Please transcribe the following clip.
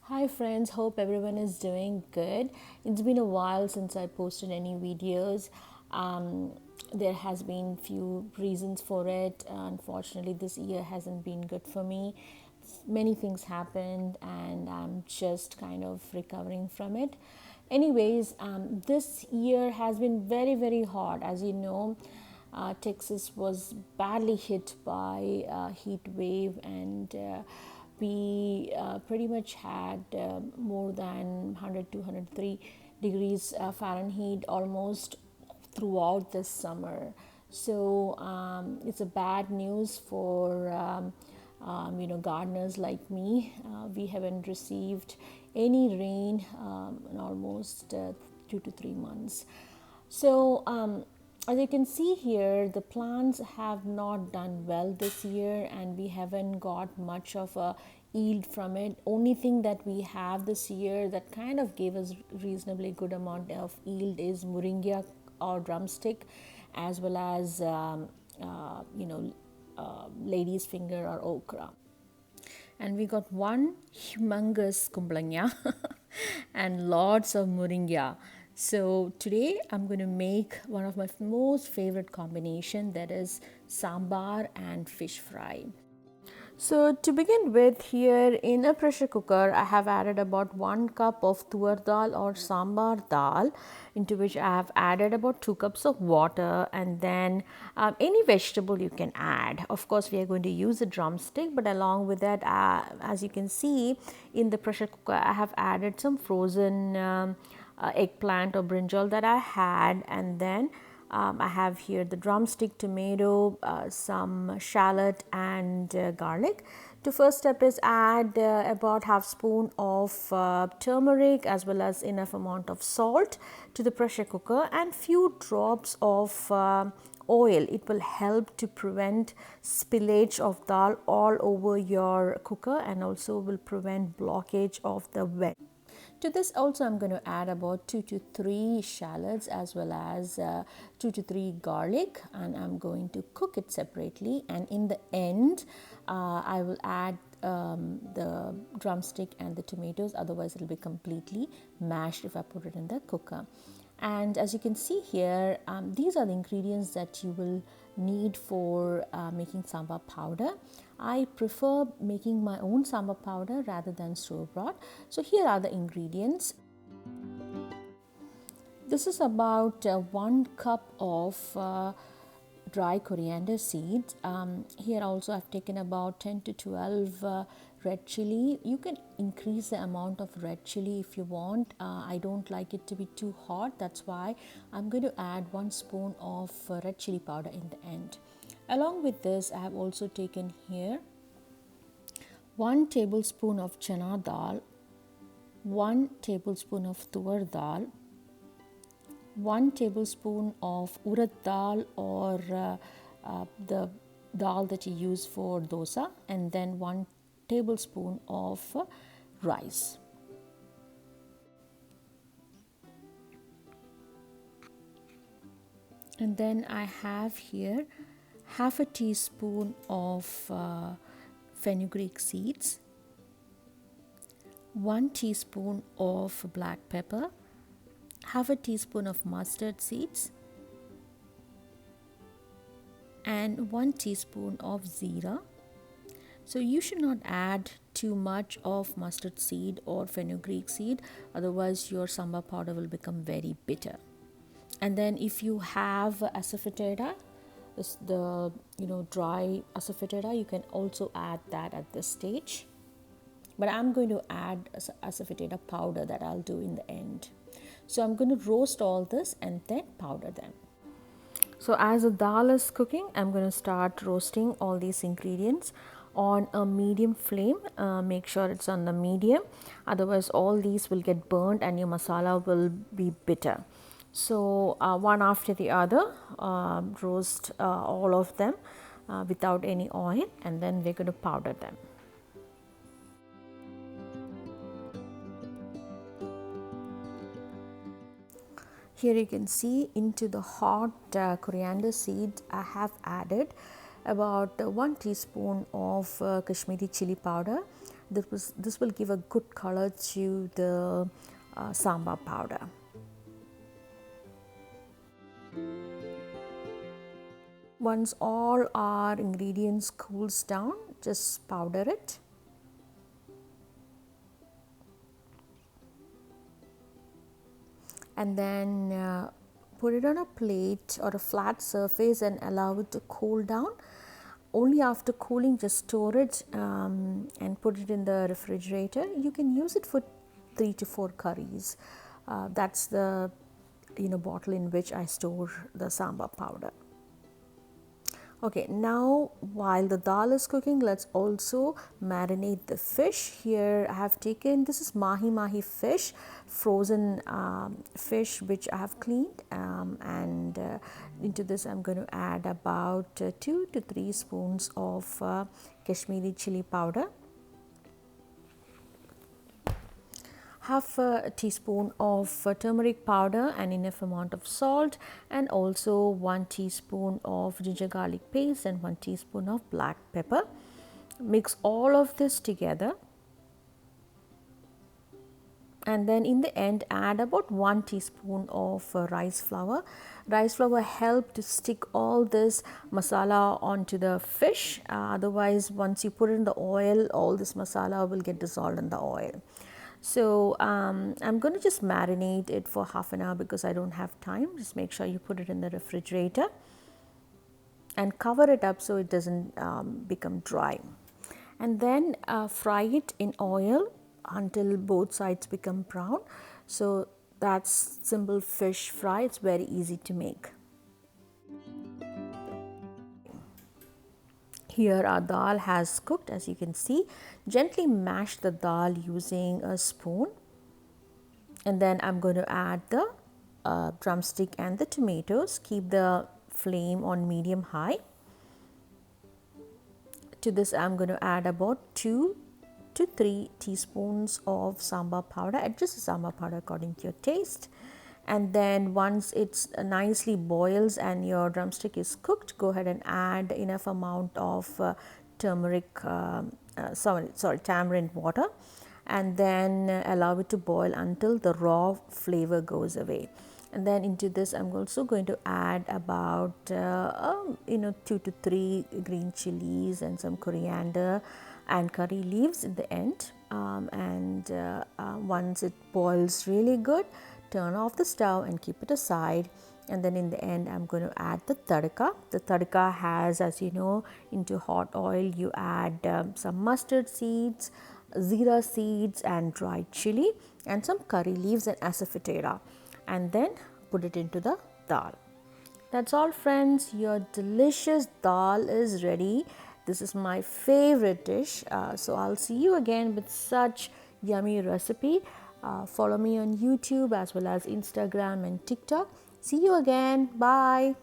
Hi friends, hope everyone is doing good. It's been a while since I posted any videos. Um, there has been few reasons for it. Unfortunately, this year hasn't been good for me. Many things happened and I'm just kind of recovering from it. Anyways, this year has been very hot. As you know, Texas was badly hit by a heat wave and we pretty much had more than 100 to 103 degrees Fahrenheit almost throughout this summer. So it's a bad news for gardeners like me. We haven't received any rain in almost 2 to 3 months. So as you can see here, the plants have not done well this year and we haven't got much of a yield from it. Only thing that we have this year that kind of gave us reasonably good amount of yield is moringa or drumstick, as well as lady's finger or okra. And we got one humongous kumblanya and lots of moringa. So today I'm going to make one of my most favorite combination, that is sambar and fish fry. So to begin with, here in a pressure cooker, I have added about 1 cup of tur dal or sambar dal, into which I have added about 2 cups of water, and then any vegetable you can add. Of course, we are going to use a drumstick, but along with that, as you can see in the pressure cooker, I have added some frozen eggplant or brinjal that I had, and then I have here the drumstick, tomato, some shallot and garlic. The first step is add about half spoon of turmeric as well as enough amount of salt to the pressure cooker and few drops of oil. It will help to prevent spillage of dal all over your cooker and also will prevent blockage of the vent. To this also I'm going to add about 2 to 3 shallots as well as 2 to 3 garlic, and I'm going to cook it separately, and in the end I will add the drumstick and the tomatoes, otherwise it will be completely mashed if I put it in the cooker. And as you can see here, these are the ingredients that you will need for making sambar powder. I prefer making my own sambar powder rather than store bought. So here are the ingredients. This is about 1 cup of dry coriander seeds. Here also I've taken about 10 to 12 red chili. You can increase the amount of red chili if you want. I don't like it to be too hot, that's why I'm going to add 1 spoon of red chili powder in the end. Along with this, I have also taken here 1 tablespoon of chana dal, 1 tablespoon of tur dal, 1 tablespoon of urad dal or the dal that you use for dosa, and then 1 tablespoon of rice. And then I have here half a teaspoon of fenugreek seeds, 1 teaspoon of black pepper, half a teaspoon of mustard seeds, and 1 teaspoon of zira. So you should not add too much of mustard seed or fenugreek seed, otherwise your sambar powder will become very bitter. And then if you have asafoetida, the dry asafoetida, you can also add that at this stage. But I'm going to add asafoetida powder that I'll do in the end. So I'm going to roast all this and then powder them. So as the dal is cooking, I'm going to start roasting all these ingredients on a medium flame. Make sure it's on the medium, otherwise all these will get burnt and your masala will be bitter. So one after the other, roast all of them without any oil, and then we're going to powder them. Here you can see into the hot coriander seeds I have added about 1 teaspoon of Kashmiri chili powder, This will give a good color to the sambar powder. Once all our ingredients cools down, just powder it. And then put it on a plate or a flat surface and allow it to cool down. Only after cooling, just store it and put it in the refrigerator. You can use it for 3 to 4 curries. That's the bottle in which I store the sambar powder. Okay, now while the dal is cooking, let's also marinate the fish. Here I have taken, this is mahi fish, frozen fish which I have cleaned, and into this I'm going to add about 2 to 3 spoons of Kashmiri chili powder, half a teaspoon of turmeric powder and enough amount of salt, and also 1 teaspoon of ginger garlic paste and 1 teaspoon of black pepper. Mix all of this together, and then in the end add about 1 teaspoon of rice flour. Rice flour helps to stick all this masala onto the fish, otherwise once you put it in the oil, all this masala will get dissolved in the oil. So I'm going to just marinate it for half an hour because I don't have time. Just make sure you put it in the refrigerator and cover it up so it doesn't become dry. And then fry it in oil until both sides become brown. So that's simple fish fry. It's very easy to make. Here our dal has cooked, as you can see. Gently mash the dal using a spoon, and then I'm going to add the drumstick and the tomatoes. Keep the flame on medium high. To this I'm going to add about 2 to 3 teaspoons of sambar powder. Adjust the sambar powder according to your taste. And then once it's nicely boils and your drumstick is cooked, go ahead and add enough amount of tamarind water, and then allow it to boil until the raw flavor goes away. And then into this I'm also going to add about 2 to 3 green chilies and some coriander and curry leaves in the end. Once it boils really good, turn off the stove and keep it aside. And then in the end I'm going to add the tadka. The tadka has, as you know, into hot oil you add some mustard seeds, zira seeds and dried chili, and some curry leaves and asafoetida, and then put it into the dal. That's all, friends. Your delicious dal is ready. This is my favorite dish. So I'll see you again with such yummy recipe. Follow me on YouTube as well as Instagram and TikTok. See you again. Bye.